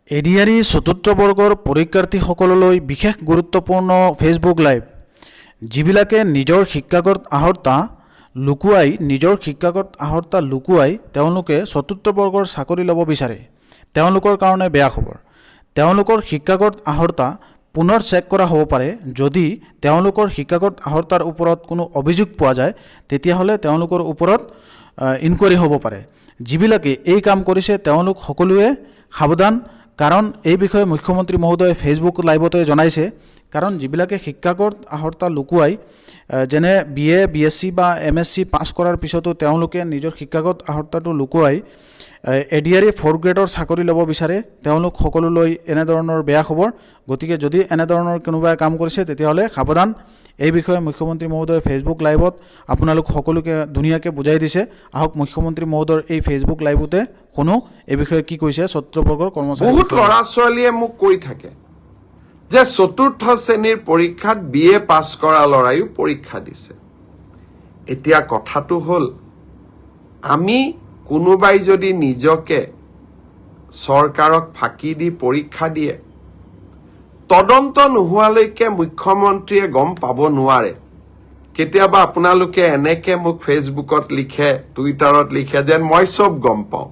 ADRE চতুৰ্থ বৰ্গৰ পৰীক্ষাৰ্থীসকললৈ বিশেষ গুৰুত্বপূৰ্ণ ফেচবুক লাইভ। যিবিলাকে নিজৰ শিক্ষাগত আহৰ্তা লুকুৱাই তেওঁলোকে চতুৰ্থ বৰ্গৰ চাকৰি ল'ব বিচাৰে, তেওঁলোকৰ কাৰণে বেয়া খবৰ। তেওঁলোকৰ শিক্ষাগত আহৰ্তা পুনৰ চেক কৰা হ'ব পাৰে। যদি তেওঁলোকৰ শিক্ষাগত আহৰ্তাৰ ওপৰত কোনো অভিযোগ পোৱা যায় তেতিয়াহ'লে তেওঁলোকৰ ওপৰত ইনকুৱাৰী হ'ব পাৰে। যিবিলাকে এই কাম কৰিছে তেওঁলোক সকলোৱে সাৱধান, কাৰণ এই বিষয়ে মুখ্যমন্ত্ৰী মহোদয়ে ফেচবুক লাইভতে জনাইছে। কাৰণ যিবিলাকে শিক্ষাগত আহৰ্তা লুকুৱাই, যেনে BA BSc বা MSc পাছ কৰাৰ পিছতো তেওঁলোকে নিজৰ শিক্ষাগত আহৰ্তাটো লুকুৱাই এডিআৰই 4th গ্ৰেডৰ চাকৰি ল'ব বিচাৰে, তেওঁলোক সকলোলৈ এনেধৰণৰ বেয়া খবৰ। গতিকে যদি এনেধৰণৰ কোনোবাই কাম কৰিছে তেতিয়াহ'লে সাৱধান। এই বিষয়ে মুখ্যমন্ত্ৰী মহোদয়ে ফেচবুক লাইভত আপোনালোক সকলোকে ধুনীয়াকৈ বুজাই দিছে। আহক মুখ্যমন্ত্ৰী মহোদয়ৰ এই ফেচবুক লাইভতে শুনো এই বিষয়ে কি কৈছে চতুৰ্থ বৰ্গৰ কৰ্মচাৰী। বহুত ল'ৰা ছোৱালীয়ে মোক কৈ থাকে যে চতুৰ্থ শ্ৰেণীৰ পৰীক্ষাত BA পাছ কৰা ল'ৰাইও পৰীক্ষা দিছে। এতিয়া কথাটো হ'ল, আমি কোনোবাই যদি নিজকে চৰকাৰক ফাঁকি দি পৰীক্ষা দিয়ে, তদন্ত নোহোৱালৈকে মুখ্যমন্ত্ৰীয়ে গম পাব নোৱাৰে। কেতিয়াবা আপোনালোকে এনেকে মোক ফেচবুকত লিখে, টুইটাৰত লিখে যেন মই চব গম পাওঁ।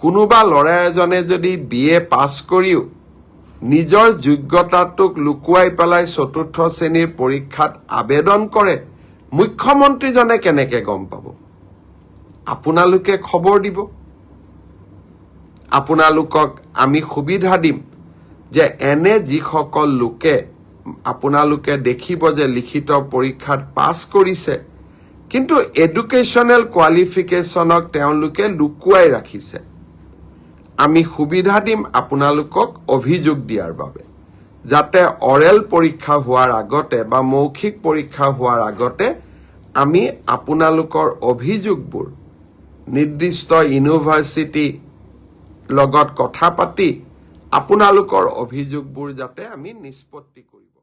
কোনোবা ল'ৰা এজনে যদি BA পাছ কৰিও নিজৰ যোগ্যতাটোক লুকুৱাই পেলাই চতুৰ্থ শ্ৰেণীৰ পৰীক্ষাত আবেদন কৰে, মুখ্যমন্ত্ৰীজনে কেনেকে গম পাব? আপোনালোকে খবৰ দিব। আপোনালোকক আমি সুবিধা দিম যে এনে যিসকল লোকে আপোনালোকে দেখিব যে লিখিত পৰীক্ষাত পাছ কৰিছে কিন্তু এডুকেশ্যনেল কোৱালিফিকেশ্যনক তেওঁলোকে লুকুৱাই ৰাখিছে, আমি সুবিধা দিম আপোনালোকক অভিযোগ দিয়াৰ বাবে, যাতে অৰেল পৰীক্ষা হোৱাৰ আগতে বা মৌখিক পৰীক্ষা হোৱাৰ আগতে আমি আপোনালোকৰ অভিযোগবোৰ নিৰ্দিষ্ট ইউনিভাৰ্চিটি লগত কথা পাতি আপোনালোকৰ অভিযোগবোৰ যাতে আমি নিষ্পত্তি কৰিব।